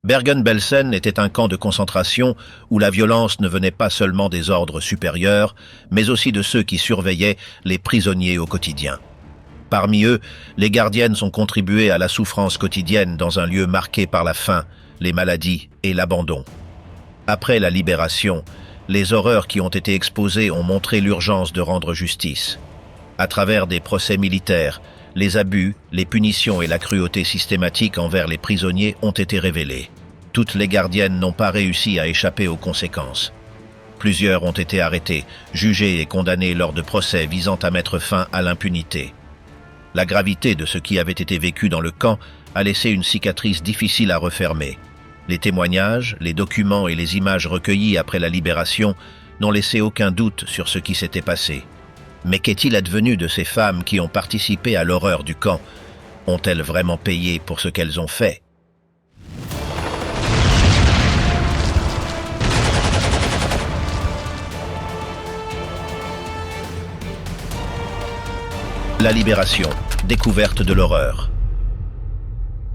Bergen-Belsen était un camp de concentration où la violence ne venait pas seulement des ordres supérieurs, mais aussi de ceux qui surveillaient les prisonniers au quotidien. Parmi eux, les gardiennes ont contribué à la souffrance quotidienne dans un lieu marqué par la faim, les maladies et l'abandon. Après la libération, les horreurs qui ont été exposées ont montré l'urgence de rendre justice. À travers des procès militaires, les abus, les punitions et la cruauté systématique envers les prisonniers ont été révélés. Toutes les gardiennes n'ont pas réussi à échapper aux conséquences. Plusieurs ont été arrêtés, jugés et condamnés lors de procès visant à mettre fin à l'impunité. La gravité de ce qui avait été vécu dans le camp a laissé une cicatrice difficile à refermer. Les témoignages, les documents et les images recueillies après la libération n'ont laissé aucun doute sur ce qui s'était passé. Mais qu'est-il advenu de ces femmes qui ont participé à l'horreur du camp? Ont-elles vraiment payé pour ce qu'elles ont fait? La libération, découverte de l'horreur.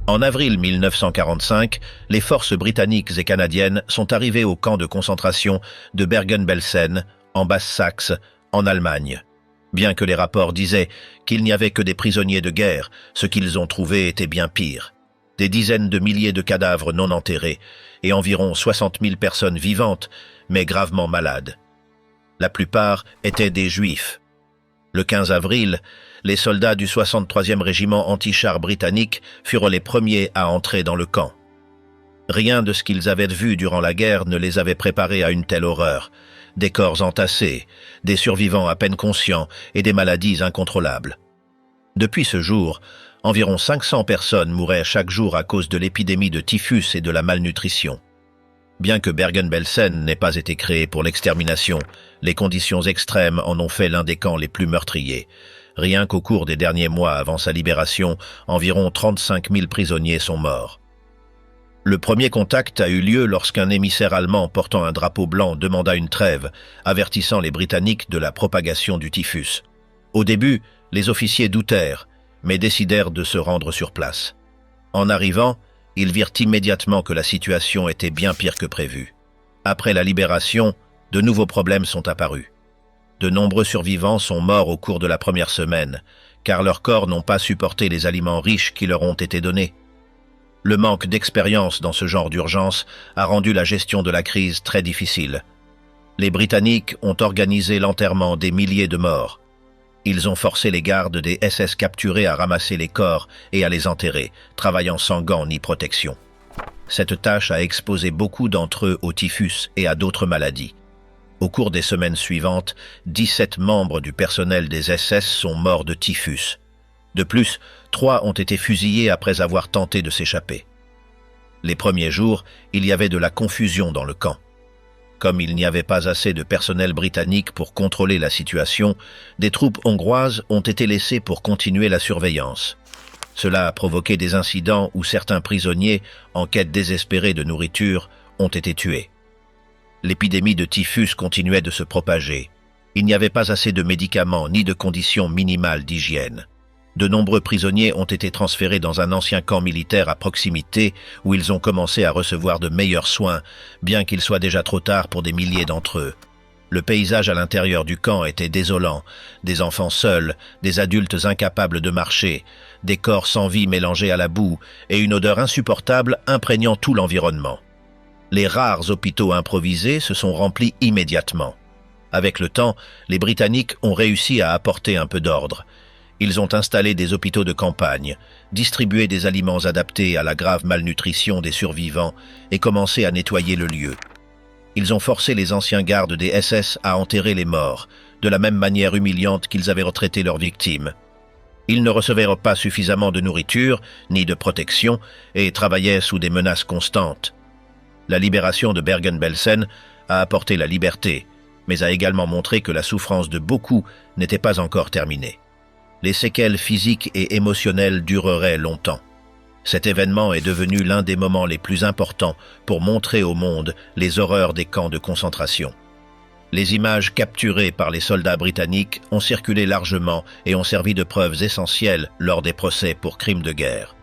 En avril 1945, les forces britanniques et canadiennes sont arrivées au camp de concentration de Bergen-Belsen, en Basse-Saxe, en Allemagne. Bien que les rapports disaient qu'il n'y avait que des prisonniers de guerre, ce qu'ils ont trouvé était bien pire. Des dizaines de milliers de cadavres non enterrés et environ 60 000 personnes vivantes, mais gravement malades. La plupart étaient des Juifs. Le 15 avril, les soldats du 63e régiment anti-chars britannique furent les premiers à entrer dans le camp. Rien de ce qu'ils avaient vu durant la guerre ne les avait préparés à une telle horreur. Des corps entassés, des survivants à peine conscients et des maladies incontrôlables. Depuis ce jour, environ 500 personnes mouraient chaque jour à cause de l'épidémie de typhus et de la malnutrition. Bien que Bergen-Belsen n'ait pas été créé pour l'extermination, les conditions extrêmes en ont fait l'un des camps les plus meurtriers. Rien qu'au cours des derniers mois avant sa libération, environ 35 000 prisonniers sont morts. Le premier contact a eu lieu lorsqu'un émissaire allemand portant un drapeau blanc demanda une trêve, avertissant les Britanniques de la propagation du typhus. Au début, les officiers doutèrent, mais décidèrent de se rendre sur place. En arrivant, ils virent immédiatement que la situation était bien pire que prévu. Après la libération, de nouveaux problèmes sont apparus. De nombreux survivants sont morts au cours de la première semaine, car leurs corps n'ont pas supporté les aliments riches qui leur ont été donnés. Le manque d'expérience dans ce genre d'urgence a rendu la gestion de la crise très difficile. Les Britanniques ont organisé l'enterrement des milliers de morts. Ils ont forcé les gardes des SS capturés à ramasser les corps et à les enterrer, travaillant sans gants ni protection. Cette tâche a exposé beaucoup d'entre eux au typhus et à d'autres maladies. Au cours des semaines suivantes, 17 membres du personnel des SS sont morts de typhus. De plus, 3 ont été fusillés après avoir tenté de s'échapper. Les premiers jours, il y avait de la confusion dans le camp. Comme il n'y avait pas assez de personnel britannique pour contrôler la situation, des troupes hongroises ont été laissées pour continuer la surveillance. Cela a provoqué des incidents où certains prisonniers, en quête désespérée de nourriture, ont été tués. L'épidémie de typhus continuait de se propager. Il n'y avait pas assez de médicaments ni de conditions minimales d'hygiène. De nombreux prisonniers ont été transférés dans un ancien camp militaire à proximité où ils ont commencé à recevoir de meilleurs soins, bien qu'il soit déjà trop tard pour des milliers d'entre eux. Le paysage à l'intérieur du camp était désolant. Des enfants seuls, des adultes incapables de marcher, des corps sans vie mélangés à la boue et une odeur insupportable imprégnant tout l'environnement. Les rares hôpitaux improvisés se sont remplis immédiatement. Avec le temps, les Britanniques ont réussi à apporter un peu d'ordre. Ils ont installé des hôpitaux de campagne, distribué des aliments adaptés à la grave malnutrition des survivants et commencé à nettoyer le lieu. Ils ont forcé les anciens gardes des SS à enterrer les morts, de la même manière humiliante qu'ils avaient retraité leurs victimes. Ils ne recevaient pas suffisamment de nourriture ni de protection et travaillaient sous des menaces constantes. La libération de Bergen-Belsen a apporté la liberté, mais a également montré que la souffrance de beaucoup n'était pas encore terminée. Les séquelles physiques et émotionnelles dureraient longtemps. Cet événement est devenu l'un des moments les plus importants pour montrer au monde les horreurs des camps de concentration. Les images capturées par les soldats britanniques ont circulé largement et ont servi de preuves essentielles lors des procès pour crimes de guerre.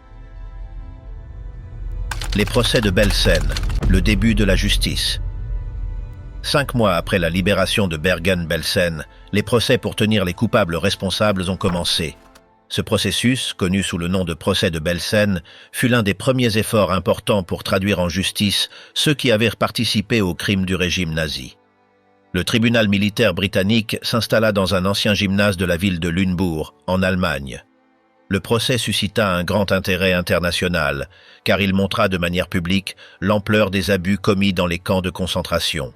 Les procès de Belsen, le début de la justice. 5 mois après la libération de Bergen-Belsen, les procès pour tenir les coupables responsables ont commencé. Ce processus, connu sous le nom de procès de Belsen, fut l'un des premiers efforts importants pour traduire en justice ceux qui avaient participé aux crimes du régime nazi. Le tribunal militaire britannique s'installa dans un ancien gymnase de la ville de Lunebourg, en Allemagne. Le procès suscita un grand intérêt international, car il montra de manière publique l'ampleur des abus commis dans les camps de concentration.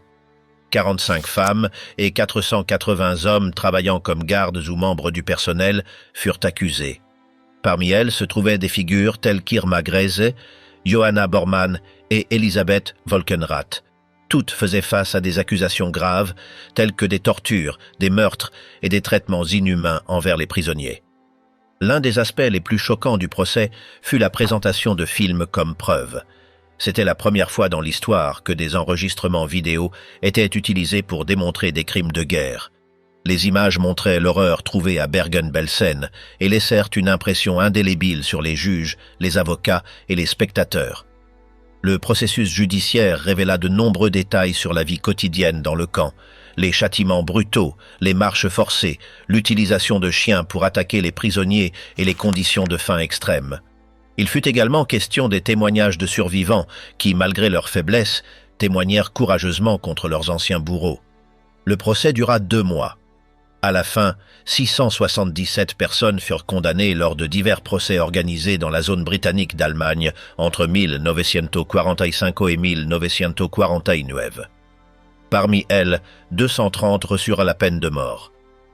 45 femmes et 480 hommes travaillant comme gardes ou membres du personnel furent accusés. Parmi elles se trouvaient des figures telles qu'Irma Grese, Johanna Bormann et Elisabeth Volkenrath. Toutes faisaient face à des accusations graves, telles que des tortures, des meurtres et des traitements inhumains envers les prisonniers. L'un des aspects les plus choquants du procès fut la présentation de films comme preuve. C'était la première fois dans l'histoire que des enregistrements vidéo étaient utilisés pour démontrer des crimes de guerre. Les images montraient l'horreur trouvée à Bergen-Belsen et laissèrent une impression indélébile sur les juges, les avocats et les spectateurs. Le processus judiciaire révéla de nombreux détails sur la vie quotidienne dans le camp, les châtiments brutaux, les marches forcées, l'utilisation de chiens pour attaquer les prisonniers et les conditions de faim extrêmes. Il fut également question des témoignages de survivants qui, malgré leur faiblesse, témoignèrent courageusement contre leurs anciens bourreaux. Le procès dura 2 mois. À la fin, 677 personnes furent condamnées lors de divers procès organisés dans la zone britannique d'Allemagne entre 1945 et 1949. Parmi elles, 230 reçurent la peine de mort.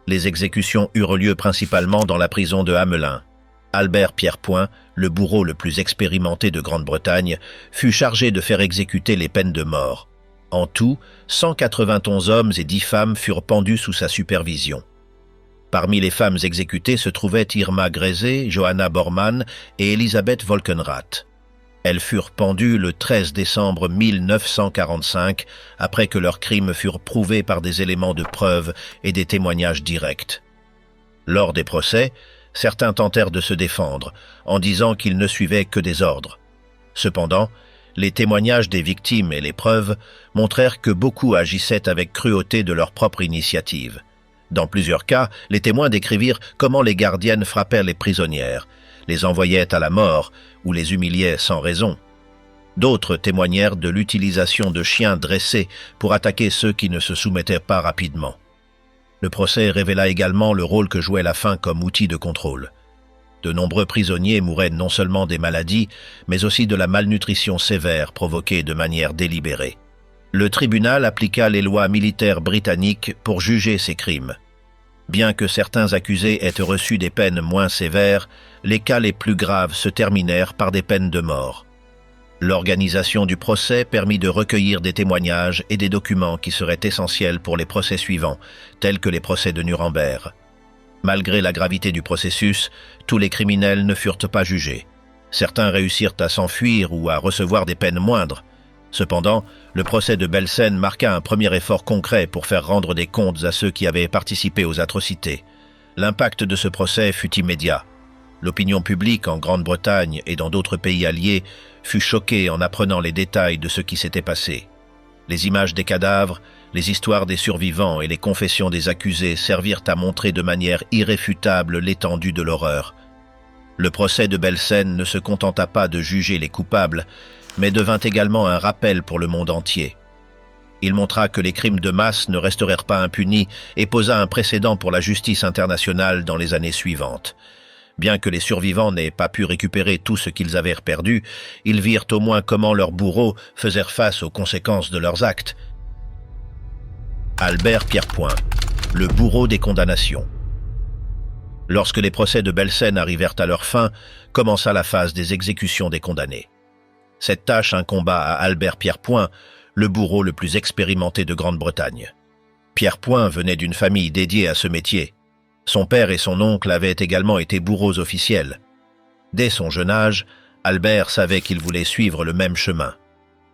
Les exécutions eurent lieu principalement dans la prison de Hamelin. Albert Pierrepoint, le bourreau le plus expérimenté de Grande-Bretagne, fut chargé de faire exécuter les peines de mort. En tout, 191 hommes et 10 femmes furent pendus sous sa supervision. Parmi les femmes exécutées se trouvaient Irma Grese, Johanna Bormann et Elisabeth Volkenrath. Elles furent pendues le 13 décembre 1945, après que leurs crimes furent prouvés par des éléments de preuve et des témoignages directs. Lors des procès, certains tentèrent de se défendre, en disant qu'ils ne suivaient que des ordres. Cependant, les témoignages des victimes et les preuves montrèrent que beaucoup agissaient avec cruauté de leur propre initiative. Dans plusieurs cas, les témoins décrivirent comment les gardiennes frappèrent les prisonnières, les envoyaient à la mort ou les humiliaient sans raison. D'autres témoignèrent de l'utilisation de chiens dressés pour attaquer ceux qui ne se soumettaient pas rapidement. Le procès révéla également le rôle que jouait la faim comme outil de contrôle. De nombreux prisonniers mouraient non seulement des maladies, mais aussi de la malnutrition sévère provoquée de manière délibérée. Le tribunal appliqua les lois militaires britanniques pour juger ces crimes. Bien que certains accusés aient reçu des peines moins sévères, les cas les plus graves se terminèrent par des peines de mort. L'organisation du procès permit de recueillir des témoignages et des documents qui seraient essentiels pour les procès suivants, tels que les procès de Nuremberg. Malgré la gravité du processus, tous les criminels ne furent pas jugés. Certains réussirent à s'enfuir ou à recevoir des peines moindres. Cependant, le procès de Belsen marqua un premier effort concret pour faire rendre des comptes à ceux qui avaient participé aux atrocités. L'impact de ce procès fut immédiat. L'opinion publique en Grande-Bretagne et dans d'autres pays alliés fut choquée en apprenant les détails de ce qui s'était passé. Les images des cadavres, les histoires des survivants et les confessions des accusés servirent à montrer de manière irréfutable l'étendue de l'horreur. Le procès de Belsen ne se contenta pas de juger les coupables, mais devint également un rappel pour le monde entier. Il montra que les crimes de masse ne restèrent pas impunis et posa un précédent pour la justice internationale dans les années suivantes. Bien que les survivants n'aient pas pu récupérer tout ce qu'ils avaient perdu, ils virent au moins comment leurs bourreaux faisaient face aux conséquences de leurs actes. Albert Pierrepoint, le bourreau des condamnations. Lorsque les procès de Belsen arrivèrent à leur fin, commença la phase des exécutions des condamnés. Cette tâche incomba à Albert Pierrepoint, le bourreau le plus expérimenté de Grande-Bretagne. Pierrepoint venait d'une famille dédiée à ce métier. Son père et son oncle avaient également été bourreaux officiels. Dès son jeune âge, Albert savait qu'il voulait suivre le même chemin.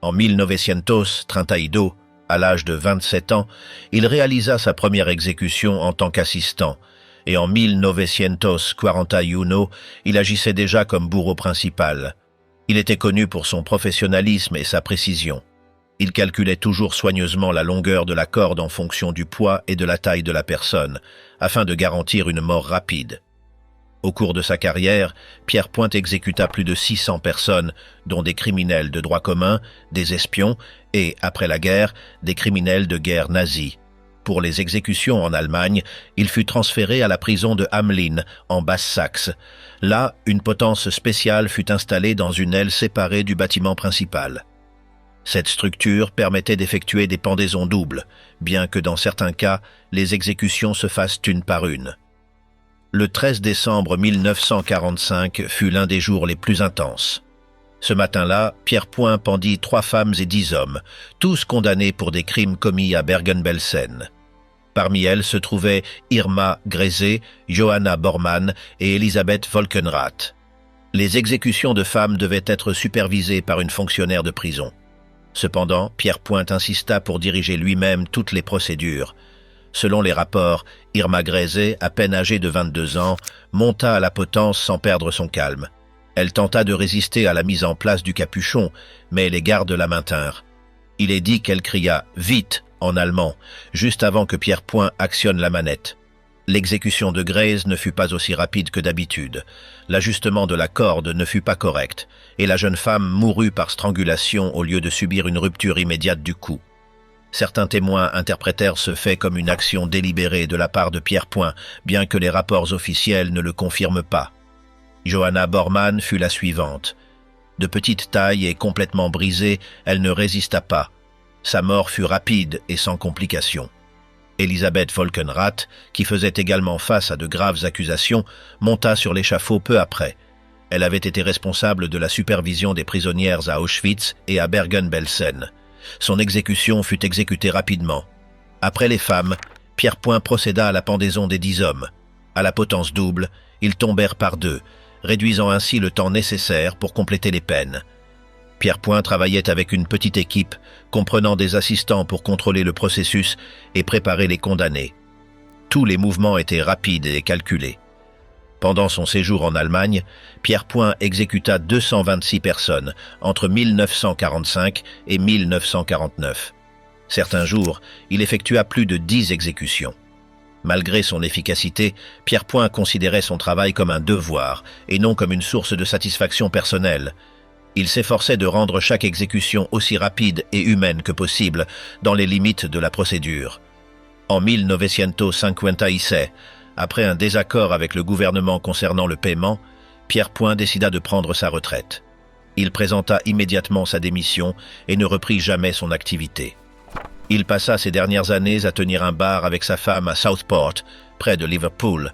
En 1932, à l'âge de 27 ans, il réalisa sa première exécution en tant qu'assistant, et en 1941, il agissait déjà comme bourreau principal. Il était connu pour son professionnalisme et sa précision. Il calculait toujours soigneusement la longueur de la corde en fonction du poids et de la taille de la personne, afin de garantir une mort rapide. Au cours de sa carrière, Pierre Pointe exécuta plus de 600 personnes, dont des criminels de droit commun, des espions et, après la guerre, des criminels de guerre nazis. Pour les exécutions en Allemagne, il fut transféré à la prison de Hamelin, en Basse-Saxe. Là, une potence spéciale fut installée dans une aile séparée du bâtiment principal. Cette structure permettait d'effectuer des pendaisons doubles, bien que dans certains cas, les exécutions se fassent une par une. Le 13 décembre 1945 fut l'un des jours les plus intenses. Ce matin-là, Pierre Pointe pendit 3 femmes et 10 hommes, tous condamnés pour des crimes commis à Bergen-Belsen. Parmi elles se trouvaient Irma Grese, Johanna Bormann et Elisabeth Volkenrath. Les exécutions de femmes devaient être supervisées par une fonctionnaire de prison. Cependant, Pierre Pointe insista pour diriger lui-même toutes les procédures. Selon les rapports, Irma Grese, à peine âgée de 22 ans, monta à la potence sans perdre son calme. Elle tenta de résister à la mise en place du capuchon, mais les gardes la maintinrent. Il est dit qu'elle cria « Vite !» en allemand, juste avant que Pierre Pointe actionne la manette. L'exécution de Grese ne fut pas aussi rapide que d'habitude. L'ajustement de la corde ne fut pas correct, et la jeune femme mourut par strangulation au lieu de subir une rupture immédiate du cou. Certains témoins interprétèrent ce fait comme une action délibérée de la part de Pierre Pointe, bien que les rapports officiels ne le confirment pas. Johanna Bormann fut la suivante. De petite taille et complètement brisée, elle ne résista pas. Sa mort fut rapide et sans complications. Elisabeth Volkenrath, qui faisait également face à de graves accusations, monta sur l'échafaud peu après. Elle avait été responsable de la supervision des prisonnières à Auschwitz et à Bergen-Belsen. Son exécution fut exécutée rapidement. Après les femmes, Pierre Pointe procéda à la pendaison des 10 hommes. À la potence double, ils tombèrent par 2, réduisant ainsi le temps nécessaire pour compléter les peines. Pierre Pointe travaillait avec une petite équipe, comprenant des assistants pour contrôler le processus et préparer les condamnés. Tous les mouvements étaient rapides et calculés. Pendant son séjour en Allemagne, Pierre Pointe exécuta 226 personnes entre 1945 et 1949. Certains jours, il effectua plus de 10 exécutions. Malgré son efficacité, Pierre Pointe considérait son travail comme un devoir et non comme une source de satisfaction personnelle. Il s'efforçait de rendre chaque exécution aussi rapide et humaine que possible, dans les limites de la procédure. En 1956, après un désaccord avec le gouvernement concernant le paiement, Pierre Pointe décida de prendre sa retraite. Il présenta immédiatement sa démission et ne reprit jamais son activité. Il passa ses dernières années à tenir un bar avec sa femme à Southport, près de Liverpool.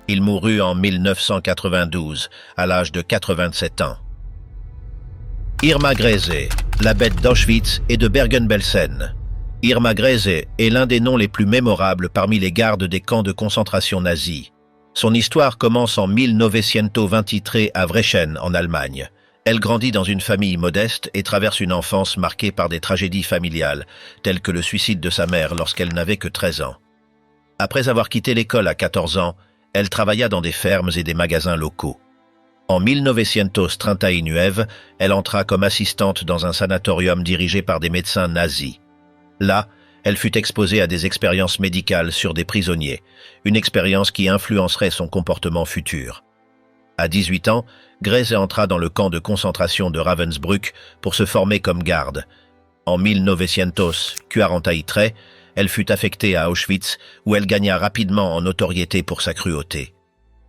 Il mourut en 1992, à l'âge de 87 ans. Irma Grese, la bête d'Auschwitz et de Bergen-Belsen. Irma Grese est l'un des noms les plus mémorables parmi les gardes des camps de concentration nazis. Son histoire commence en 1923 à Wrechen, en Allemagne. Elle grandit dans une famille modeste et traverse une enfance marquée par des tragédies familiales, telles que le suicide de sa mère lorsqu'elle n'avait que 13 ans. Après avoir quitté l'école à 14 ans, elle travailla dans des fermes et des magasins locaux. En 1939, elle entra comme assistante dans un sanatorium dirigé par des médecins nazis. Là, elle fut exposée à des expériences médicales sur des prisonniers, une expérience qui influencerait son comportement futur. À 18 ans, Grese entra dans le camp de concentration de Ravensbrück pour se former comme garde. En 1943, elle fut affectée à Auschwitz, où elle gagna rapidement en notoriété pour sa cruauté.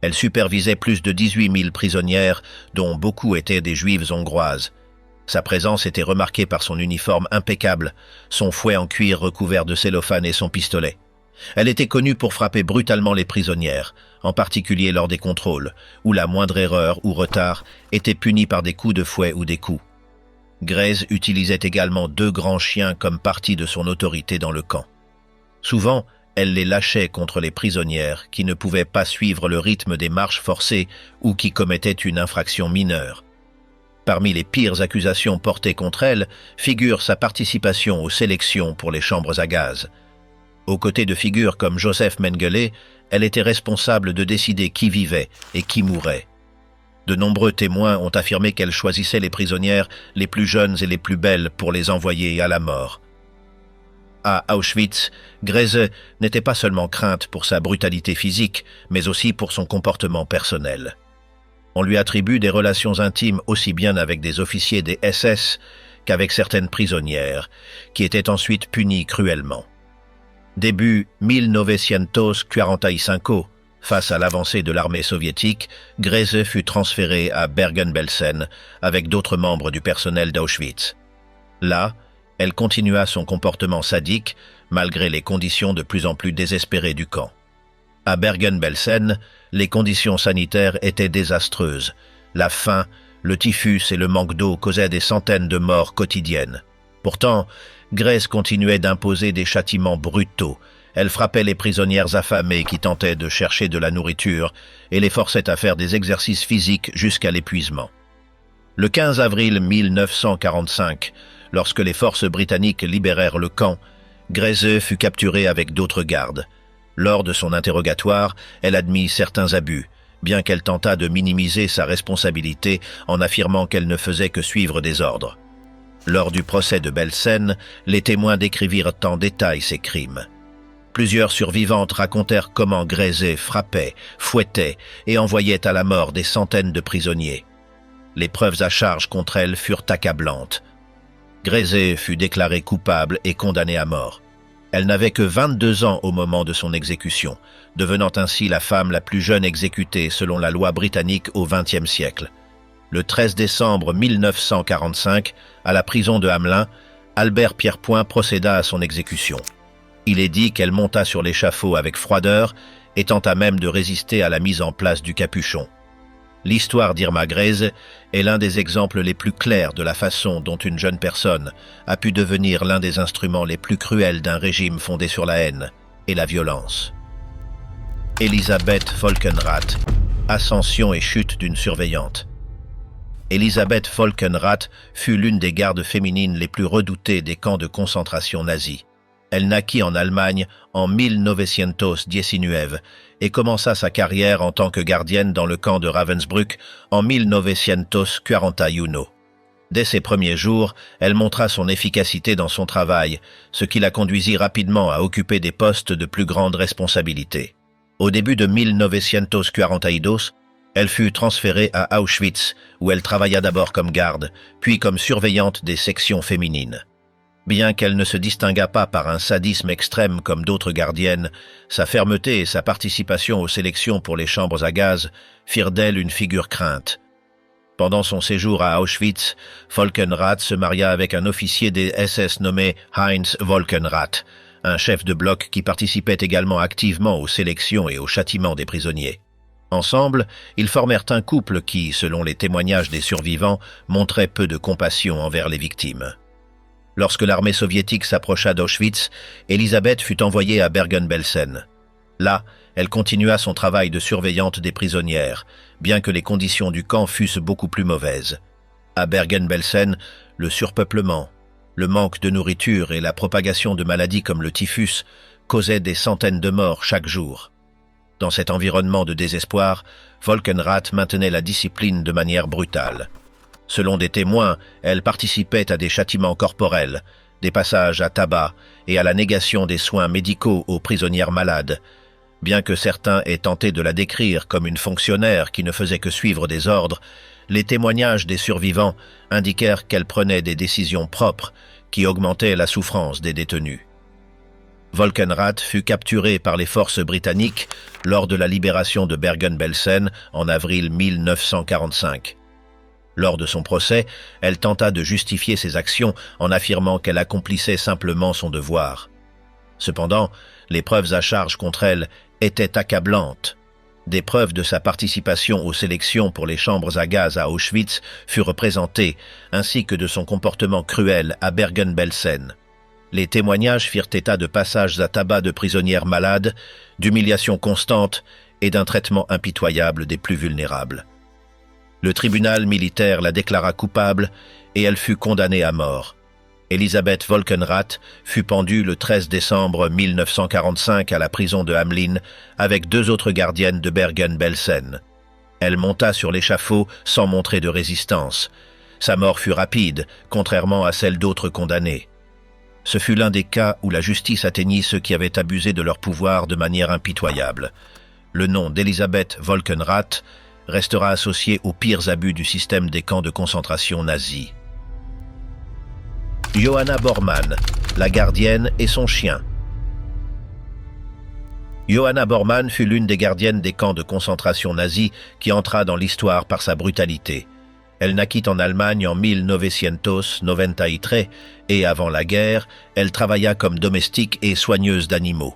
Elle supervisait plus de 18 000 prisonnières, dont beaucoup étaient des juives hongroises. Sa présence était remarquée par son uniforme impeccable, son fouet en cuir recouvert de cellophane et son pistolet. Elle était connue pour frapper brutalement les prisonnières, en particulier lors des contrôles, où la moindre erreur ou retard était punie par des coups de fouet ou des coups. Grese utilisait également 2 grands chiens comme partie de son autorité dans le camp. Souvent, elle les lâchait contre les prisonnières qui ne pouvaient pas suivre le rythme des marches forcées ou qui commettaient une infraction mineure. Parmi les pires accusations portées contre elle figure sa participation aux sélections pour les chambres à gaz. Aux côtés de figures comme Joseph Mengele, elle était responsable de décider qui vivait et qui mourait. De nombreux témoins ont affirmé qu'elle choisissait les prisonnières les plus jeunes et les plus belles pour les envoyer à la mort. À Auschwitz, Grese n'était pas seulement crainte pour sa brutalité physique, mais aussi pour son comportement personnel. On lui attribue des relations intimes aussi bien avec des officiers des SS qu'avec certaines prisonnières, qui étaient ensuite punies cruellement. Début 1945, face à l'avancée de l'armée soviétique, Grese fut transférée à Bergen-Belsen avec d'autres membres du personnel d'Auschwitz. Là, elle continua son comportement sadique malgré les conditions de plus en plus désespérées du camp. À Bergen-Belsen, les conditions sanitaires étaient désastreuses. La faim, le typhus et le manque d'eau causaient des centaines de morts quotidiennes. Pourtant, Grese continuait d'imposer des châtiments brutaux. Elle frappait les prisonnières affamées qui tentaient de chercher de la nourriture et les forçait à faire des exercices physiques jusqu'à l'épuisement. Le 15 avril 1945, lorsque les forces britanniques libérèrent le camp, Grese fut capturée avec d'autres gardes. Lors de son interrogatoire, elle admit certains abus, bien qu'elle tentât de minimiser sa responsabilité en affirmant qu'elle ne faisait que suivre des ordres. Lors du procès de Belsen, les témoins décrivirent en détail ces crimes. Plusieurs survivantes racontèrent comment Grese frappait, fouettait et envoyait à la mort des centaines de prisonniers. Les preuves à charge contre elle furent accablantes. Grese fut déclarée coupable et condamnée à mort. Elle n'avait que 22 ans au moment de son exécution, devenant ainsi la femme la plus jeune exécutée selon la loi britannique au XXe siècle. Le 13 décembre 1945, à la prison de Hamelin, Albert Pierrepoint procéda à son exécution. Il est dit qu'elle monta sur l'échafaud avec froideur, étant à même de résister à la mise en place du capuchon. L'histoire d'Irma Grese est l'un des exemples les plus clairs de la façon dont une jeune personne a pu devenir l'un des instruments les plus cruels d'un régime fondé sur la haine et la violence. Elisabeth Volkenrath, ascension et chute d'une surveillante. Elisabeth Volkenrath fut l'une des gardes féminines les plus redoutées des camps de concentration nazis. Elle naquit en Allemagne en 1919 et commença sa carrière en tant que gardienne dans le camp de Ravensbrück en 1941. Dès ses premiers jours, elle montra son efficacité dans son travail, ce qui la conduisit rapidement à occuper des postes de plus grande responsabilité. Au début de 1942, elle fut transférée à Auschwitz, où elle travailla d'abord comme garde, puis comme surveillante des sections féminines. Bien qu'elle ne se distinguât pas par un sadisme extrême comme d'autres gardiennes, sa fermeté et sa participation aux sélections pour les chambres à gaz firent d'elle une figure crainte. Pendant son séjour à Auschwitz, Volkenrath se maria avec un officier des SS nommé Heinz Volkenrath, un chef de bloc qui participait également activement aux sélections et au châtiment des prisonniers. Ensemble, ils formèrent un couple qui, selon les témoignages des survivants, montrait peu de compassion envers les victimes. Lorsque l'armée soviétique s'approcha d'Auschwitz, Elisabeth fut envoyée à Bergen-Belsen. Là, elle continua son travail de surveillante des prisonnières, bien que les conditions du camp fussent beaucoup plus mauvaises. À Bergen-Belsen, le surpeuplement, le manque de nourriture et la propagation de maladies comme le typhus causaient des centaines de morts chaque jour. Dans cet environnement de désespoir, Volkenrath maintenait la discipline de manière brutale. Selon des témoins, elle participait à des châtiments corporels, des passages à tabac et à la négation des soins médicaux aux prisonnières malades. Bien que certains aient tenté de la décrire comme une fonctionnaire qui ne faisait que suivre des ordres, les témoignages des survivants indiquèrent qu'elle prenait des décisions propres qui augmentaient la souffrance des détenus. Volkenrath fut capturée par les forces britanniques lors de la libération de Bergen-Belsen en avril 1945. Lors de son procès, elle tenta de justifier ses actions en affirmant qu'elle accomplissait simplement son devoir. Cependant, les preuves à charge contre elle étaient accablantes. Des preuves de sa participation aux sélections pour les chambres à gaz à Auschwitz furent présentées, ainsi que de son comportement cruel à Bergen-Belsen. Les témoignages firent état de passages à tabac de prisonnières malades, d'humiliations constantes et d'un traitement impitoyable des plus vulnérables. Le tribunal militaire la déclara coupable et elle fut condamnée à mort. Elisabeth Volkenrath fut pendue le 13 décembre 1945 à la prison de Hamelin avec 2 autres gardiennes de Bergen-Belsen. Elle monta sur l'échafaud sans montrer de résistance. Sa mort fut rapide, contrairement à celle d'autres condamnés. Ce fut l'un des cas où la justice atteignit ceux qui avaient abusé de leur pouvoir de manière impitoyable. Le nom d'Elisabeth Volkenrath restera associé aux pires abus du système des camps de concentration nazis. Johanna Bormann, la gardienne et son chien. Johanna Bormann fut l'une des gardiennes des camps de concentration nazis qui entra dans l'histoire par sa brutalité. Elle naquit en Allemagne en 1993 et, avant la guerre, elle travailla comme domestique et soigneuse d'animaux.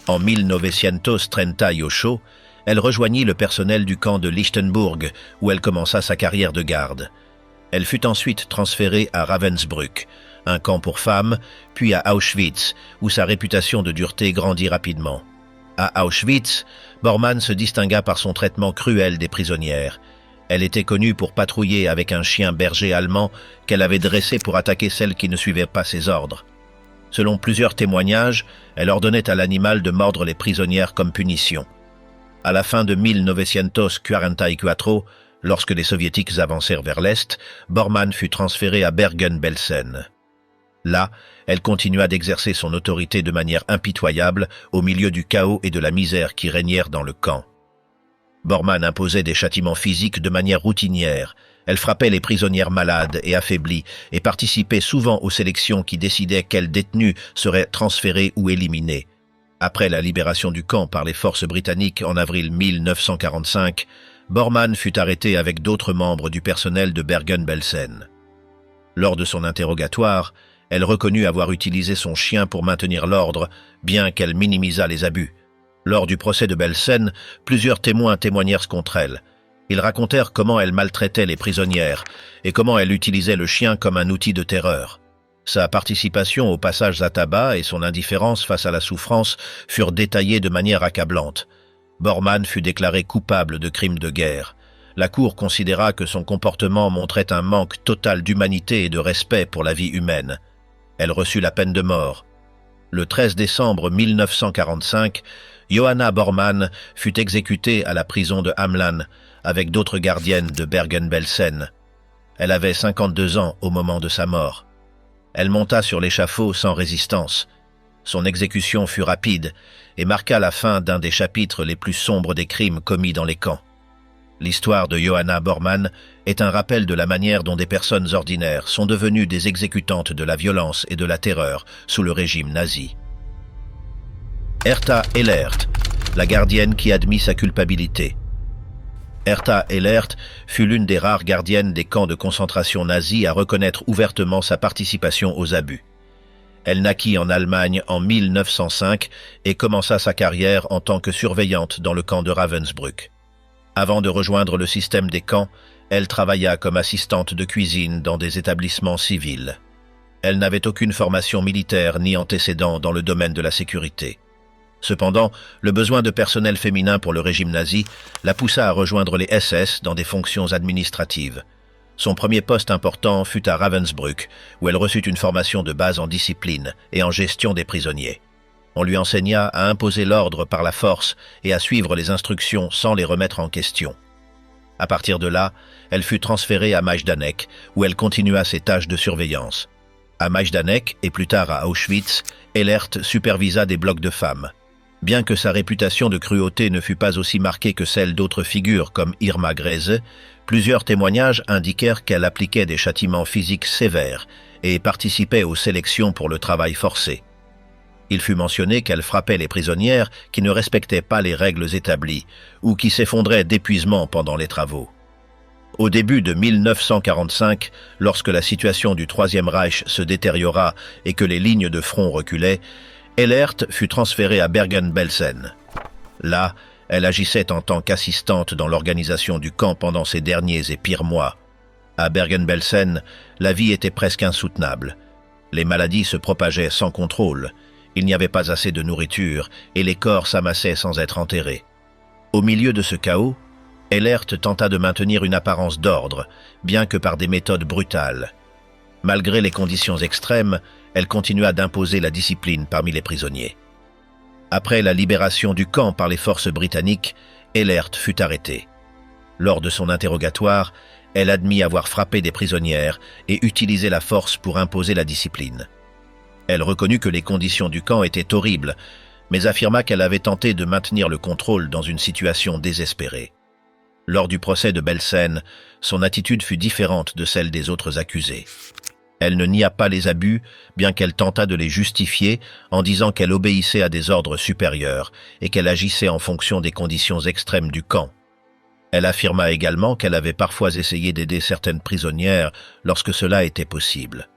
En 1938, elle rejoignit le personnel du camp de Lichtenburg, où elle commença sa carrière de garde. Elle fut ensuite transférée à Ravensbrück, un camp pour femmes, puis à Auschwitz, où sa réputation de dureté grandit rapidement. À Auschwitz, Bormann se distingua par son traitement cruel des prisonnières. Elle était connue pour patrouiller avec un chien berger allemand qu'elle avait dressé pour attaquer celles qui ne suivaient pas ses ordres. Selon plusieurs témoignages, elle ordonnait à l'animal de mordre les prisonnières comme punition. À la fin de 1944, lorsque les soviétiques avancèrent vers l'Est, Bormann fut transférée à Bergen-Belsen. Là, elle continua d'exercer son autorité de manière impitoyable au milieu du chaos et de la misère qui régnèrent dans le camp. Bormann imposait des châtiments physiques de manière routinière. Elle frappait les prisonnières malades et affaiblies et participait souvent aux sélections qui décidaient quels détenus seraient transférés ou éliminés. Après la libération du camp par les forces britanniques en avril 1945, Bormann fut arrêté avec d'autres membres du personnel de Bergen-Belsen. Lors de son interrogatoire, elle reconnut avoir utilisé son chien pour maintenir l'ordre, bien qu'elle minimisât les abus. Lors du procès de Belsen, plusieurs témoins témoignèrent contre elle. Ils racontèrent comment elle maltraitait les prisonnières et comment elle utilisait le chien comme un outil de terreur. Sa participation aux passages à tabac et son indifférence face à la souffrance furent détaillées de manière accablante. Bormann fut déclaré coupable de crimes de guerre. La Cour considéra que son comportement montrait un manque total d'humanité et de respect pour la vie humaine. Elle reçut la peine de mort. Le 13 décembre 1945, Johanna Bormann fut exécutée à la prison de Hamelin avec d'autres gardiennes de Bergen-Belsen. Elle avait 52 ans au moment de sa mort. Elle monta sur l'échafaud sans résistance. Son exécution fut rapide et marqua la fin d'un des chapitres les plus sombres des crimes commis dans les camps. L'histoire de Johanna Bormann est un rappel de la manière dont des personnes ordinaires sont devenues des exécutantes de la violence et de la terreur sous le régime nazi. Hertha Ehlert, la gardienne qui admit sa culpabilité. Hertha Ehlert fut l'une des rares gardiennes des camps de concentration nazis à reconnaître ouvertement sa participation aux abus. Elle naquit en Allemagne en 1905 et commença sa carrière en tant que surveillante dans le camp de Ravensbrück. Avant de rejoindre le système des camps, elle travailla comme assistante de cuisine dans des établissements civils. Elle n'avait aucune formation militaire ni antécédent dans le domaine de la sécurité. Cependant, le besoin de personnel féminin pour le régime nazi la poussa à rejoindre les SS dans des fonctions administratives. Son premier poste important fut à Ravensbrück, où elle reçut une formation de base en discipline et en gestion des prisonniers. On lui enseigna à imposer l'ordre par la force et à suivre les instructions sans les remettre en question. À partir de là, elle fut transférée à Majdanek, où elle continua ses tâches de surveillance. À Majdanek et plus tard à Auschwitz, Ehlert supervisa des blocs de femmes. Bien que sa réputation de cruauté ne fut pas aussi marquée que celle d'autres figures comme Irma Grese, plusieurs témoignages indiquèrent qu'elle appliquait des châtiments physiques sévères et participait aux sélections pour le travail forcé. Il fut mentionné qu'elle frappait les prisonnières qui ne respectaient pas les règles établies ou qui s'effondraient d'épuisement pendant les travaux. Au début de 1945, lorsque la situation du Troisième Reich se détériora et que les lignes de front reculaient, Ehlert fut transférée à Bergen-Belsen. Là, elle agissait en tant qu'assistante dans l'organisation du camp pendant ses derniers et pires mois. À Bergen-Belsen, la vie était presque insoutenable. Les maladies se propageaient sans contrôle. Il n'y avait pas assez de nourriture et les corps s'amassaient sans être enterrés. Au milieu de ce chaos, Ehlert tenta de maintenir une apparence d'ordre, bien que par des méthodes brutales. Malgré les conditions extrêmes, elle continua d'imposer la discipline parmi les prisonniers. Après la libération du camp par les forces britanniques, Ehlert fut arrêtée. Lors de son interrogatoire, elle admit avoir frappé des prisonnières et utilisé la force pour imposer la discipline. Elle reconnut que les conditions du camp étaient horribles, mais affirma qu'elle avait tenté de maintenir le contrôle dans une situation désespérée. Lors du procès de Belsen, son attitude fut différente de celle des autres accusés. Elle ne nia pas les abus, bien qu'elle tentât de les justifier en disant qu'elle obéissait à des ordres supérieurs et qu'elle agissait en fonction des conditions extrêmes du camp. Elle affirma également qu'elle avait parfois essayé d'aider certaines prisonnières lorsque cela était possible.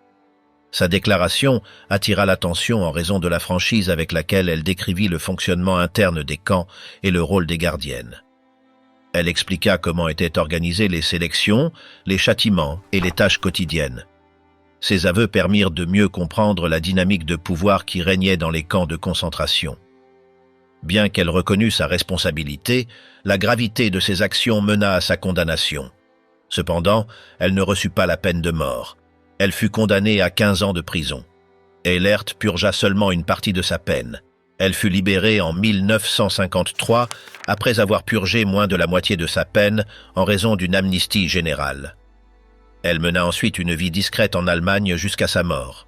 Sa déclaration attira l'attention en raison de la franchise avec laquelle elle décrivit le fonctionnement interne des camps et le rôle des gardiennes. Elle expliqua comment étaient organisées les sélections, les châtiments et les tâches quotidiennes. Ces aveux permirent de mieux comprendre la dynamique de pouvoir qui régnait dans les camps de concentration. Bien qu'elle reconnût sa responsabilité, la gravité de ses actions mena à sa condamnation. Cependant, elle ne reçut pas la peine de mort. Elle fut condamnée à 15 ans de prison. Ehlert purgea seulement une partie de sa peine. Elle fut libérée en 1953 après avoir purgé moins de la moitié de sa peine en raison d'une amnistie générale. Elle mena ensuite une vie discrète en Allemagne jusqu'à sa mort.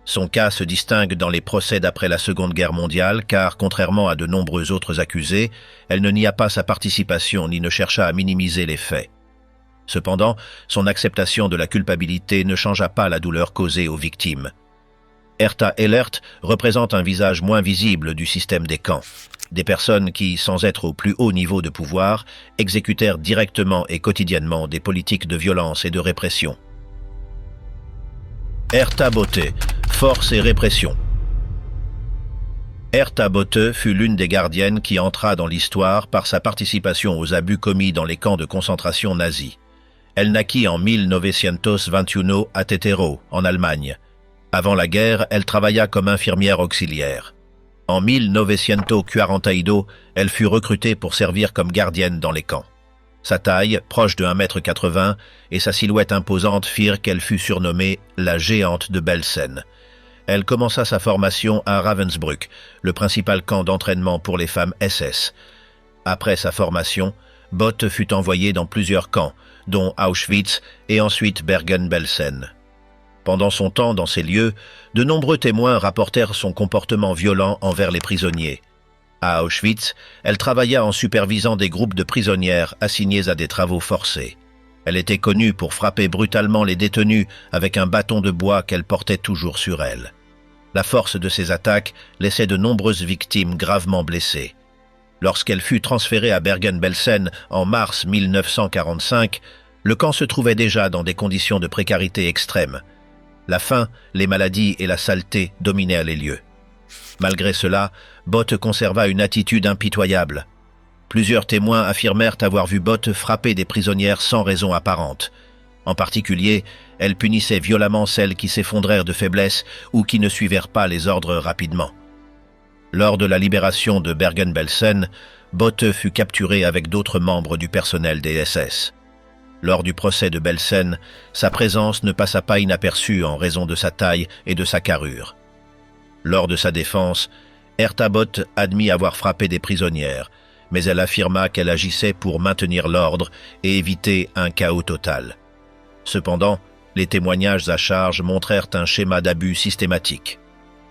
Son cas se distingue dans les procès d'après la Seconde Guerre mondiale car, contrairement à de nombreux autres accusés, elle ne nia pas sa participation ni ne chercha à minimiser les faits. Cependant, son acceptation de la culpabilité ne changea pas la douleur causée aux victimes. Herta Ehlert représente un visage moins visible du système des camps. Des personnes qui, sans être au plus haut niveau de pouvoir, exécutèrent directement et quotidiennement des politiques de violence et de répression. Herta Bothe, force et répression. Herta Bothe fut l'une des gardiennes qui entra dans l'histoire par sa participation aux abus commis dans les camps de concentration nazis. Elle naquit en 1921 à Tetero, en Allemagne. Avant la guerre, elle travailla comme infirmière auxiliaire. En 1942, elle fut recrutée pour servir comme gardienne dans les camps. Sa taille, proche de 1,80 m, et sa silhouette imposante firent qu'elle fut surnommée la géante de Belsen. Elle commença sa formation à Ravensbrück, le principal camp d'entraînement pour les femmes SS. Après sa formation, Bothe fut envoyée dans plusieurs camps, dont Auschwitz et ensuite Bergen-Belsen. Pendant son temps dans ces lieux, de nombreux témoins rapportèrent son comportement violent envers les prisonniers. À Auschwitz, elle travailla en supervisant des groupes de prisonnières assignées à des travaux forcés. Elle était connue pour frapper brutalement les détenus avec un bâton de bois qu'elle portait toujours sur elle. La force de ces attaques laissait de nombreuses victimes gravement blessées. Lorsqu'elle fut transférée à Bergen-Belsen en mars 1945, le camp se trouvait déjà dans des conditions de précarité extrême. La faim, les maladies et la saleté dominaient les lieux. Malgré cela, Bothe conserva une attitude impitoyable. Plusieurs témoins affirmèrent avoir vu Bothe frapper des prisonnières sans raison apparente. En particulier, elle punissait violemment celles qui s'effondrèrent de faiblesse ou qui ne suivirent pas les ordres rapidement. Lors de la libération de Bergen-Belsen, Bothe fut capturée avec d'autres membres du personnel des SS. Lors du procès de Belsen, sa présence ne passa pas inaperçue en raison de sa taille et de sa carrure. Lors de sa défense, Herta Bothe admit avoir frappé des prisonnières, mais elle affirma qu'elle agissait pour maintenir l'ordre et éviter un chaos total. Cependant, les témoignages à charge montrèrent un schéma d'abus systématique.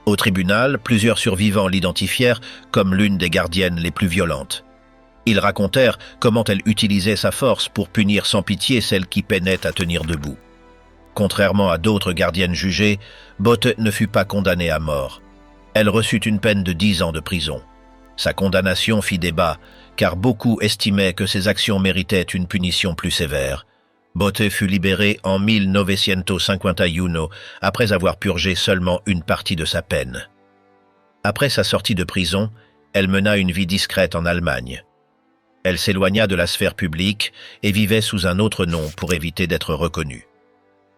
Au tribunal, plusieurs survivants l'identifièrent comme l'une des gardiennes les plus violentes. Ils racontèrent comment elle utilisait sa force pour punir sans pitié celles qui peinaient à tenir debout. Contrairement à d'autres gardiennes jugées, Bothe ne fut pas condamnée à mort. Elle reçut une peine de 10 ans de prison. Sa condamnation fit débat, car beaucoup estimaient que ses actions méritaient une punition plus sévère. Bothe fut libérée en 1951 après avoir purgé seulement une partie de sa peine. Après sa sortie de prison, elle mena une vie discrète en Allemagne. Elle s'éloigna de la sphère publique et vivait sous un autre nom pour éviter d'être reconnue.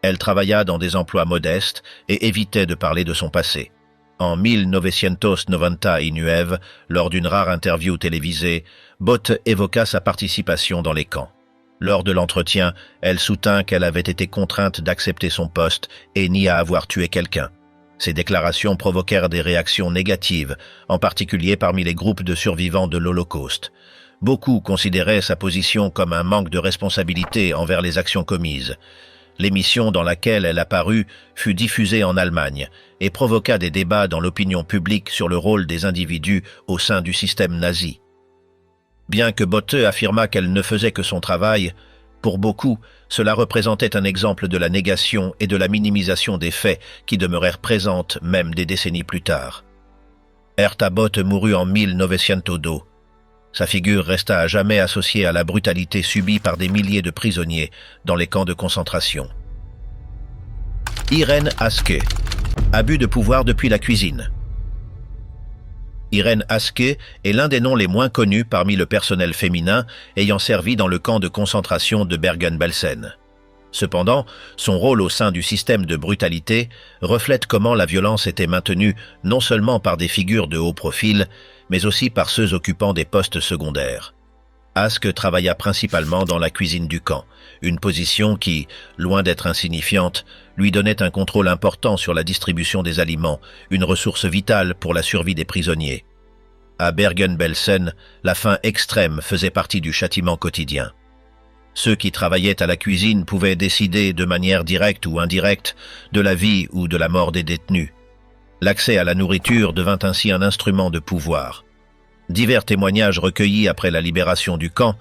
Elle travailla dans des emplois modestes et évitait de parler de son passé. En 1999, lors d'une rare interview télévisée, Bothe évoqua sa participation dans les camps. Lors de l'entretien, elle soutint qu'elle avait été contrainte d'accepter son poste et nia avoir tué quelqu'un. Ces déclarations provoquèrent des réactions négatives, en particulier parmi les groupes de survivants de l'Holocauste. Beaucoup considéraient sa position comme un manque de responsabilité envers les actions commises. L'émission dans laquelle elle apparut fut diffusée en Allemagne et provoqua des débats dans l'opinion publique sur le rôle des individus au sein du système nazi. Bien que Bothe affirma qu'elle ne faisait que son travail, pour beaucoup, cela représentait un exemple de la négation et de la minimisation des faits qui demeurèrent présentes même des décennies plus tard. Herta Bothe mourut en 1902. Sa figure resta à jamais associée à la brutalité subie par des milliers de prisonniers dans les camps de concentration. Irène Aske. Abus de pouvoir depuis la cuisine. Irène Aske est l'un des noms les moins connus parmi le personnel féminin ayant servi dans le camp de concentration de Bergen-Belsen. Cependant, son rôle au sein du système de brutalité reflète comment la violence était maintenue non seulement par des figures de haut profil, mais aussi par ceux occupant des postes secondaires. Aske travailla principalement dans la cuisine du camp, une position qui, loin d'être insignifiante, lui donnait un contrôle important sur la distribution des aliments, une ressource vitale pour la survie des prisonniers. À Bergen-Belsen, la faim extrême faisait partie du châtiment quotidien. Ceux qui travaillaient à la cuisine pouvaient décider de manière directe ou indirecte de la vie ou de la mort des détenus. L'accès à la nourriture devint ainsi un instrument de pouvoir. Divers témoignages recueillis après la libération du camp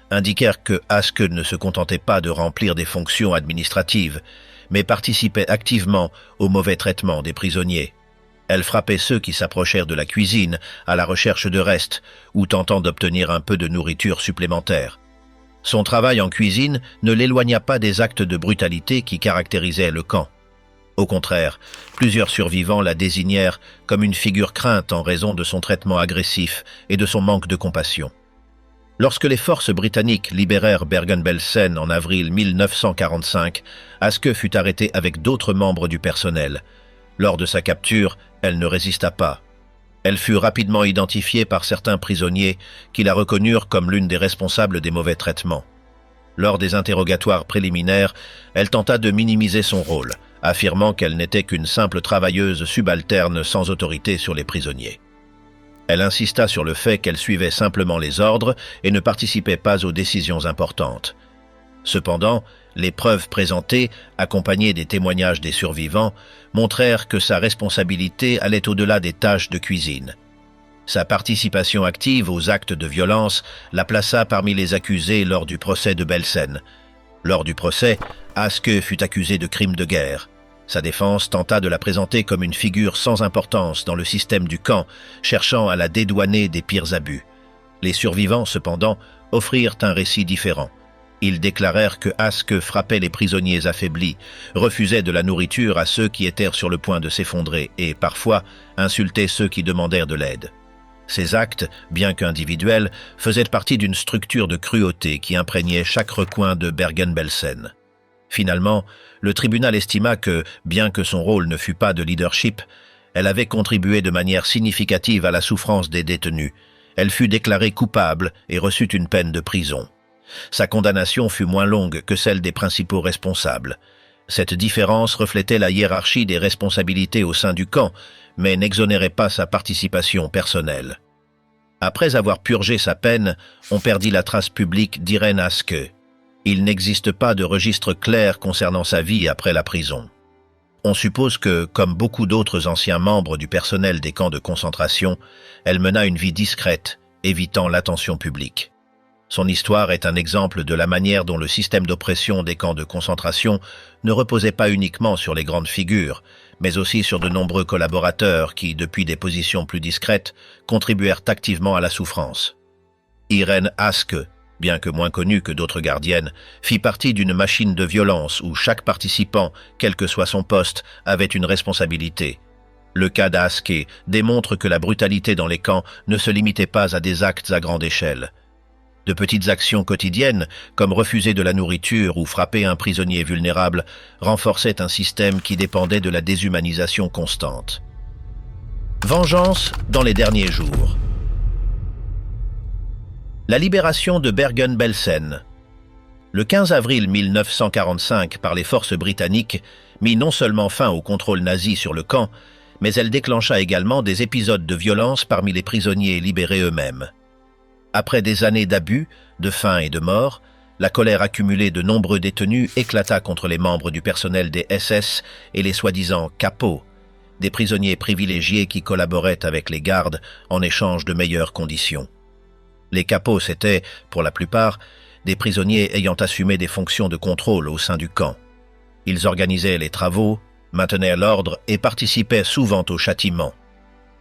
indiquèrent que Aske ne se contentait pas de remplir des fonctions administratives, mais participait activement au mauvais traitement des prisonniers. Elle frappait ceux qui s'approchèrent de la cuisine à la recherche de restes ou tentant d'obtenir un peu de nourriture supplémentaire. Son travail en cuisine ne l'éloigna pas des actes de brutalité qui caractérisaient le camp. Au contraire, plusieurs survivants la désignèrent comme une figure crainte en raison de son traitement agressif et de son manque de compassion. Lorsque les forces britanniques libérèrent Bergen-Belsen en avril 1945, Aske fut arrêtée avec d'autres membres du personnel. Lors de sa capture, elle ne résista pas. Elle fut rapidement identifiée par certains prisonniers qui la reconnurent comme l'une des responsables des mauvais traitements. Lors des interrogatoires préliminaires, elle tenta de minimiser son rôle, affirmant qu'elle n'était qu'une simple travailleuse subalterne sans autorité sur les prisonniers. Elle insista sur le fait qu'elle suivait simplement les ordres et ne participait pas aux décisions importantes. Cependant, les preuves présentées, accompagnées des témoignages des survivants, montrèrent que sa responsabilité allait au-delà des tâches de cuisine. Sa participation active aux actes de violence la plaça parmi les accusés lors du procès de Belsen. Lors du procès, Aske fut accusée de crimes de guerre. Sa défense tenta de la présenter comme une figure sans importance dans le système du camp, cherchant à la dédouaner des pires abus. Les survivants, cependant, offrirent un récit différent. Ils déclarèrent que Aske frappait les prisonniers affaiblis, refusait de la nourriture à ceux qui étaient sur le point de s'effondrer et, parfois, insultait ceux qui demandèrent de l'aide. Ces actes, bien qu'individuels, faisaient partie d'une structure de cruauté qui imprégnait chaque recoin de Bergen-Belsen. Finalement, le tribunal estima que, bien que son rôle ne fût pas de leadership, elle avait contribué de manière significative à la souffrance des détenus. Elle fut déclarée coupable et reçut une peine de prison. Sa condamnation fut moins longue que celle des principaux responsables. Cette différence reflétait la hiérarchie des responsabilités au sein du camp, mais n'exonérait pas sa participation personnelle. Après avoir purgé sa peine, on perdit la trace publique d'Irène Aske. Il n'existe pas de registre clair concernant sa vie après la prison. On suppose que, comme beaucoup d'autres anciens membres du personnel des camps de concentration, elle mena une vie discrète, évitant l'attention publique. Son histoire est un exemple de la manière dont le système d'oppression des camps de concentration ne reposait pas uniquement sur les grandes figures, mais aussi sur de nombreux collaborateurs qui, depuis des positions plus discrètes, contribuèrent activement à la souffrance. Irène Aske, bien que moins connue que d'autres gardiennes, fit partie d'une machine de violence où chaque participant, quel que soit son poste, avait une responsabilité. Le cas d'Aske démontre que la brutalité dans les camps ne se limitait pas à des actes à grande échelle. De petites actions quotidiennes, comme refuser de la nourriture ou frapper un prisonnier vulnérable, renforçaient un système qui dépendait de la déshumanisation constante. Vengeance dans les derniers jours. La libération de Bergen-Belsen. Le 15 avril 1945 par les forces britanniques mit non seulement fin au contrôle nazi sur le camp, mais elle déclencha également des épisodes de violence parmi les prisonniers libérés eux-mêmes. Après des années d'abus, de faim et de mort, la colère accumulée de nombreux détenus éclata contre les membres du personnel des SS et les soi-disant capos, des prisonniers privilégiés qui collaboraient avec les gardes en échange de meilleures conditions. Les capos étaient, pour la plupart, des prisonniers ayant assumé des fonctions de contrôle au sein du camp. Ils organisaient les travaux, maintenaient l'ordre et participaient souvent au châtiment.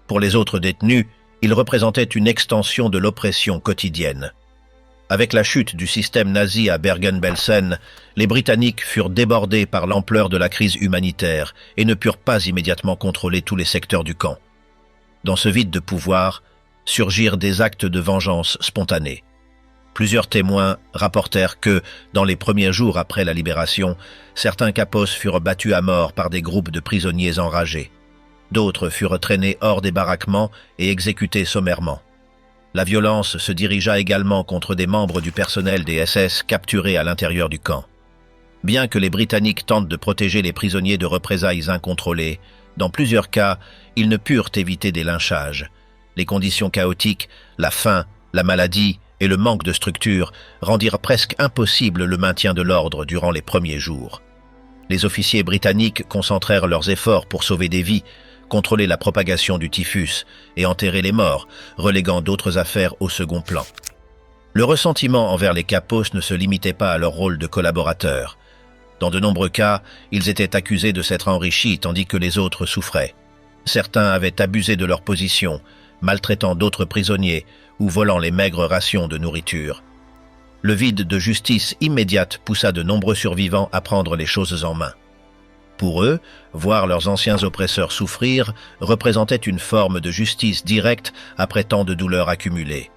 Pour les autres détenus, ils représentaient une extension de l'oppression quotidienne. Avec la chute du système nazi à Bergen-Belsen, les Britanniques furent débordés par l'ampleur de la crise humanitaire et ne purent pas immédiatement contrôler tous les secteurs du camp. Dans ce vide de pouvoir, surgirent des actes de vengeance spontanés. Plusieurs témoins rapportèrent que, dans les premiers jours après la libération, certains capos furent battus à mort par des groupes de prisonniers enragés. D'autres furent traînés hors des baraquements et exécutés sommairement. La violence se dirigea également contre des membres du personnel des SS capturés à l'intérieur du camp. Bien que les Britanniques tentent de protéger les prisonniers de représailles incontrôlées, dans plusieurs cas, ils ne purent éviter des lynchages. Les conditions chaotiques, la faim, la maladie et le manque de structure rendirent presque impossible le maintien de l'ordre durant les premiers jours. Les officiers britanniques concentrèrent leurs efforts pour sauver des vies, contrôler la propagation du typhus et enterrer les morts, reléguant d'autres affaires au second plan. Le ressentiment envers les capos ne se limitait pas à leur rôle de collaborateurs. Dans de nombreux cas, ils étaient accusés de s'être enrichis tandis que les autres souffraient. Certains avaient abusé de leur position, maltraitant d'autres prisonniers ou volant les maigres rations de nourriture. Le vide de justice immédiate poussa de nombreux survivants à prendre les choses en main. Pour eux, voir leurs anciens oppresseurs souffrir représentait une forme de justice directe après tant de douleurs accumulées.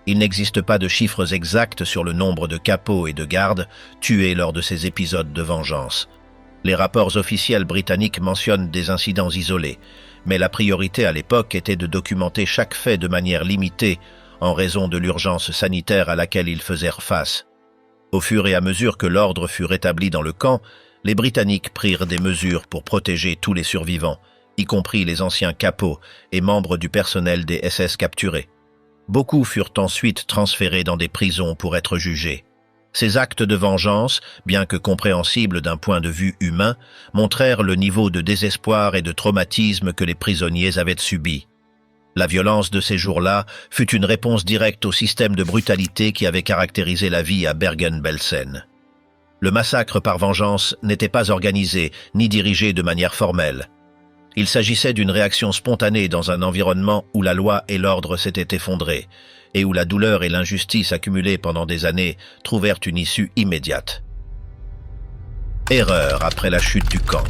Il n'existe pas de chiffres exacts sur le nombre de capos et de gardes tués lors de ces épisodes de vengeance. Les rapports officiels britanniques mentionnent des incidents isolés, mais la priorité à l'époque était de documenter chaque fait de manière limitée en raison de l'urgence sanitaire à laquelle ils faisaient face. Au fur et à mesure que l'ordre fut rétabli dans le camp, les Britanniques prirent des mesures pour protéger tous les survivants, y compris les anciens capos et membres du personnel des SS capturés. Beaucoup furent ensuite transférés dans des prisons pour être jugés. Ces actes de vengeance, bien que compréhensibles d'un point de vue humain, montrèrent le niveau de désespoir et de traumatisme que les prisonniers avaient subi. La violence de ces jours-là fut une réponse directe au système de brutalité qui avait caractérisé la vie à Bergen-Belsen. Le massacre par vengeance n'était pas organisé ni dirigé de manière formelle. Il s'agissait d'une réaction spontanée dans un environnement où la loi et l'ordre s'étaient effondrés, et où la douleur et l'injustice accumulées pendant des années trouvèrent une issue immédiate. Erreur après la chute du camp.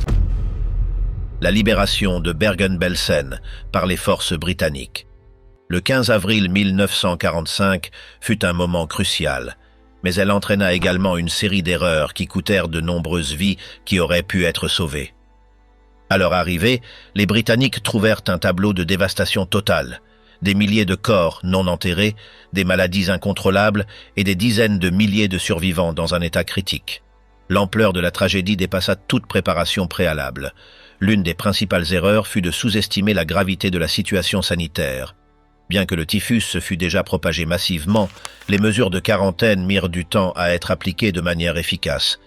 La libération de Bergen-Belsen par les forces britanniques. Le 15 avril 1945 fut un moment crucial, mais elle entraîna également une série d'erreurs qui coûtèrent de nombreuses vies qui auraient pu être sauvées. À leur arrivée, les Britanniques trouvèrent un tableau de dévastation totale, des milliers de corps non enterrés, des maladies incontrôlables et des dizaines de milliers de survivants dans un état critique. L'ampleur de la tragédie dépassa toute préparation préalable. L'une des principales erreurs fut de sous-estimer la gravité de la situation sanitaire. Bien que le typhus se fût déjà propagé massivement, les mesures de quarantaine mirent du temps à être appliquées de manière efficace.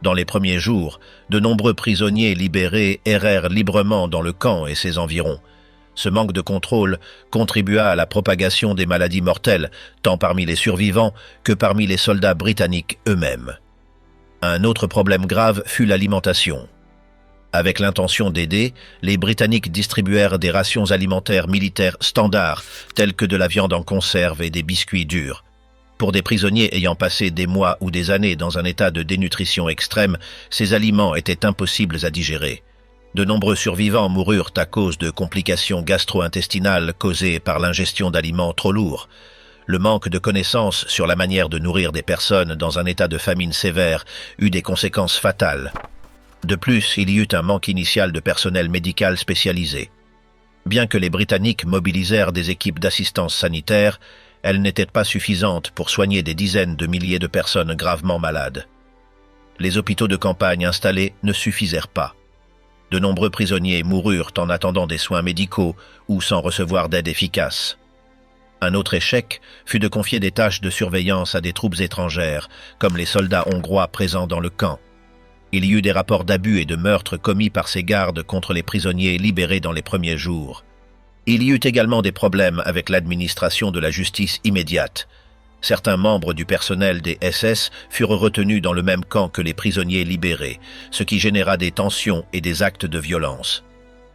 Dans les premiers jours, de nombreux prisonniers libérés errèrent librement dans le camp et ses environs. Ce manque de contrôle contribua à la propagation des maladies mortelles, tant parmi les survivants que parmi les soldats britanniques eux-mêmes. Un autre problème grave fut l'alimentation. Avec l'intention d'aider, les Britanniques distribuèrent des rations alimentaires militaires standards, telles que de la viande en conserve et des biscuits durs. Pour des prisonniers ayant passé des mois ou des années dans un état de dénutrition extrême, ces aliments étaient impossibles à digérer. De nombreux survivants moururent à cause de complications gastro-intestinales causées par l'ingestion d'aliments trop lourds. Le manque de connaissances sur la manière de nourrir des personnes dans un état de famine sévère eut des conséquences fatales. De plus, il y eut un manque initial de personnel médical spécialisé. Bien que les Britanniques mobilisèrent des équipes d'assistance sanitaire, elles n'étaient pas suffisantes pour soigner des dizaines de milliers de personnes gravement malades. Les hôpitaux de campagne installés ne suffisèrent pas. De nombreux prisonniers moururent en attendant des soins médicaux ou sans recevoir d'aide efficace. Un autre échec fut de confier des tâches de surveillance à des troupes étrangères, comme les soldats hongrois présents dans le camp. Il y eut des rapports d'abus et de meurtres commis par ces gardes contre les prisonniers libérés dans les premiers jours. Il y eut également des problèmes avec l'administration de la justice immédiate. Certains membres du personnel des SS furent retenus dans le même camp que les prisonniers libérés, ce qui généra des tensions et des actes de violence.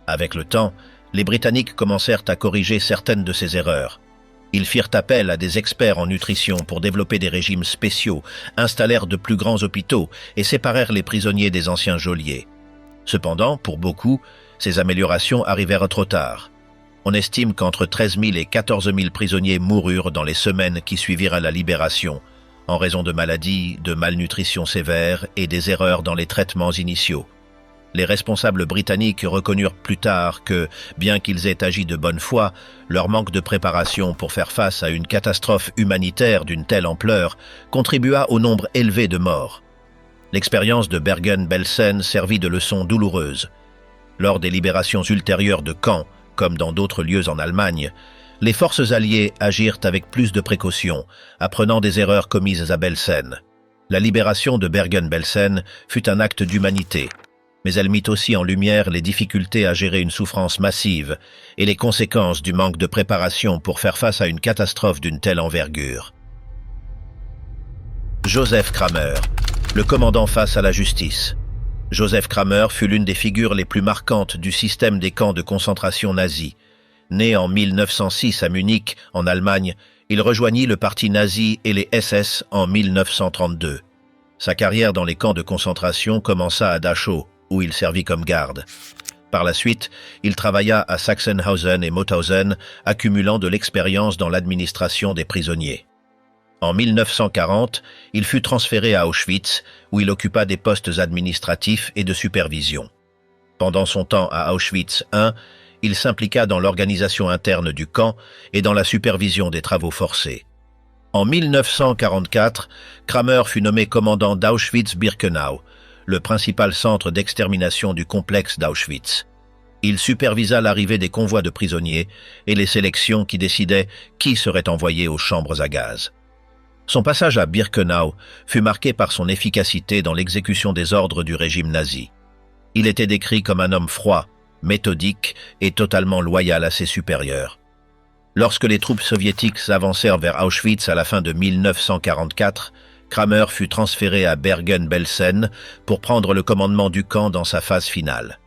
Avec le temps, les Britanniques commencèrent à corriger certaines de ces erreurs. Ils firent appel à des experts en nutrition pour développer des régimes spéciaux, installèrent de plus grands hôpitaux et séparèrent les prisonniers des anciens geôliers. Cependant, pour beaucoup, ces améliorations arrivèrent trop tard. On estime qu'entre 13 000 et 14 000 prisonniers moururent dans les semaines qui suivirent à la libération, en raison de maladies, de malnutrition sévère et des erreurs dans les traitements initiaux. Les responsables britanniques reconnurent plus tard que, bien qu'ils aient agi de bonne foi, leur manque de préparation pour faire face à une catastrophe humanitaire d'une telle ampleur contribua au nombre élevé de morts. L'expérience de Bergen-Belsen servit de leçon douloureuse. Lors des libérations ultérieures de camps, comme dans d'autres lieux en Allemagne, les forces alliées agirent avec plus de précaution, apprenant des erreurs commises à Belsen. La libération de Bergen-Belsen fut un acte d'humanité, mais elle mit aussi en lumière les difficultés à gérer une souffrance massive et les conséquences du manque de préparation pour faire face à une catastrophe d'une telle envergure. Joseph Kramer, le commandant face à la justice. Joseph Kramer fut l'une des figures les plus marquantes du système des camps de concentration nazis. Né en 1906 à Munich, en Allemagne, il rejoignit le parti nazi et les SS en 1932. Sa carrière dans les camps de concentration commença à Dachau, où il servit comme garde. Par la suite, il travailla à Sachsenhausen et Mauthausen, accumulant de l'expérience dans l'administration des prisonniers. En 1940, il fut transféré à Auschwitz, où il occupa des postes administratifs et de supervision. Pendant son temps à Auschwitz I, il s'impliqua dans l'organisation interne du camp et dans la supervision des travaux forcés. En 1944, Kramer fut nommé commandant d'Auschwitz-Birkenau, le principal centre d'extermination du complexe d'Auschwitz. Il supervisa l'arrivée des convois de prisonniers et les sélections qui décidaient qui serait envoyé aux chambres à gaz. Son passage à Birkenau fut marqué par son efficacité dans l'exécution des ordres du régime nazi. Il était décrit comme un homme froid, méthodique et totalement loyal à ses supérieurs. Lorsque les troupes soviétiques s'avancèrent vers Auschwitz à la fin de 1944, Kramer fut transféré à Bergen-Belsen pour prendre le commandement du camp dans sa phase finale.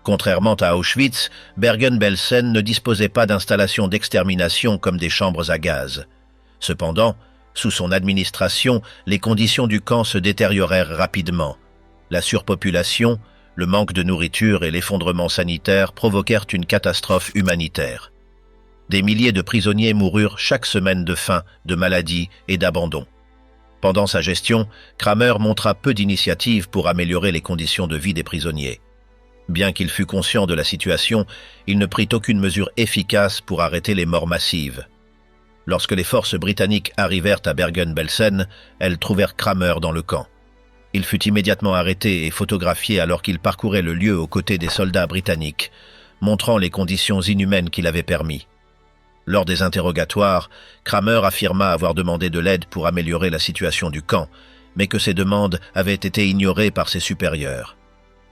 Contrairement à Auschwitz, Bergen-Belsen ne disposait pas d'installations d'extermination comme des chambres à gaz. Cependant, sous son administration, les conditions du camp se détériorèrent rapidement. La surpopulation, le manque de nourriture et l'effondrement sanitaire provoquèrent une catastrophe humanitaire. Des milliers de prisonniers moururent chaque semaine de faim, de maladie et d'abandon. Pendant sa gestion, Kramer montra peu d'initiatives pour améliorer les conditions de vie des prisonniers. Bien qu'il fût conscient de la situation, il ne prit aucune mesure efficace pour arrêter les morts massives. Lorsque les forces britanniques arrivèrent à Bergen-Belsen, elles trouvèrent Kramer dans le camp. Il fut immédiatement arrêté et photographié alors qu'il parcourait le lieu aux côtés des soldats britanniques, montrant les conditions inhumaines qu'il avait permis. Lors des interrogatoires, Kramer affirma avoir demandé de l'aide pour améliorer la situation du camp, mais que ces demandes avaient été ignorées par ses supérieurs.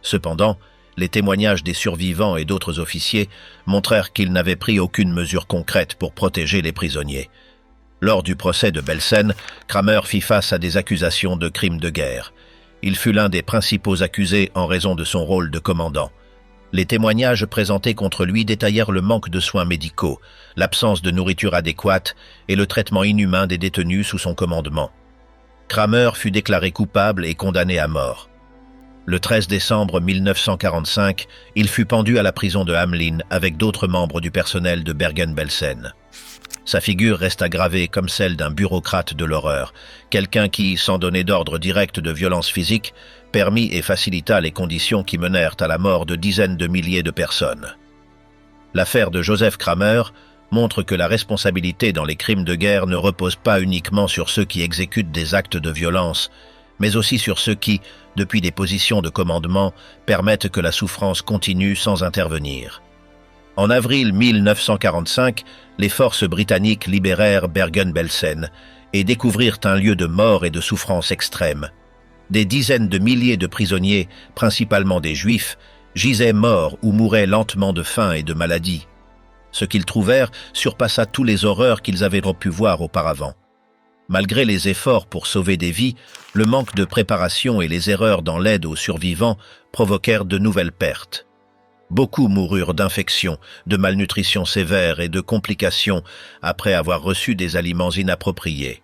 Cependant, les témoignages des survivants et d'autres officiers montrèrent qu'il n'avait pris aucune mesure concrète pour protéger les prisonniers. Lors du procès de Belsen, Kramer fit face à des accusations de crimes de guerre. Il fut l'un des principaux accusés en raison de son rôle de commandant. Les témoignages présentés contre lui détaillèrent le manque de soins médicaux, l'absence de nourriture adéquate et le traitement inhumain des détenus sous son commandement. Kramer fut déclaré coupable et condamné à mort. Le 13 décembre 1945, il fut pendu à la prison de Hamelin avec d'autres membres du personnel de Bergen-Belsen. Sa figure resta gravée comme celle d'un bureaucrate de l'horreur, quelqu'un qui, sans donner d'ordre direct de violence physique, permit et facilita les conditions qui menèrent à la mort de dizaines de milliers de personnes. L'affaire de Joseph Kramer montre que la responsabilité dans les crimes de guerre ne repose pas uniquement sur ceux qui exécutent des actes de violence, mais aussi sur ceux qui, depuis des positions de commandement, permettent que la souffrance continue sans intervenir. En avril 1945, les forces britanniques libérèrent Bergen-Belsen et découvrirent un lieu de mort et de souffrance extrême. Des dizaines de milliers de prisonniers, principalement des Juifs, gisaient morts ou mouraient lentement de faim et de maladie. Ce qu'ils trouvèrent surpassa tous les horreurs qu'ils avaient pu voir auparavant. Malgré les efforts pour sauver des vies, le manque de préparation et les erreurs dans l'aide aux survivants provoquèrent de nouvelles pertes. Beaucoup moururent d'infections, de malnutrition sévère et de complications après avoir reçu des aliments inappropriés.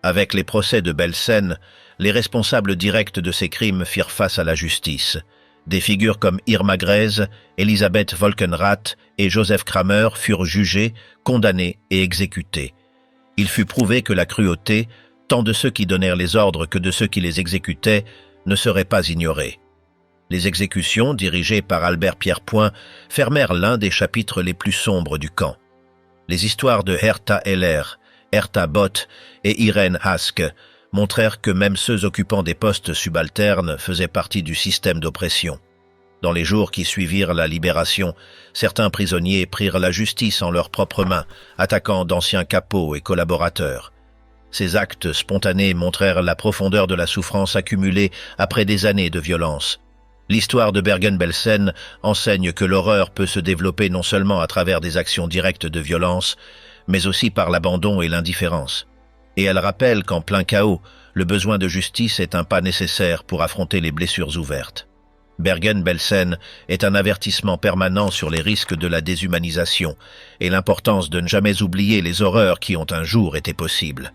Avec les procès de Belsen, les responsables directs de ces crimes firent face à la justice. Des figures comme Irma Grese, Elisabeth Volkenrath et Joseph Kramer furent jugés, condamnés et exécutés. Il fut prouvé que la cruauté, tant de ceux qui donnèrent les ordres que de ceux qui les exécutaient, ne serait pas ignorée. Les exécutions, dirigées par Albert Pierrepoint, fermèrent l'un des chapitres les plus sombres du camp. Les histoires de Herta Heller, Herta Bott et Irène Hask montrèrent que même ceux occupant des postes subalternes faisaient partie du système d'oppression. Dans les jours qui suivirent la libération, certains prisonniers prirent la justice en leurs propres mains, attaquant d'anciens capots et collaborateurs. Ces actes spontanés montrèrent la profondeur de la souffrance accumulée après des années de violence. L'histoire de Bergen-Belsen enseigne que l'horreur peut se développer non seulement à travers des actions directes de violence, mais aussi par l'abandon et l'indifférence. Et elle rappelle qu'en plein chaos, le besoin de justice est un pas nécessaire pour affronter les blessures ouvertes. Bergen-Belsen est un avertissement permanent sur les risques de la déshumanisation et l'importance de ne jamais oublier les horreurs qui ont un jour été possibles.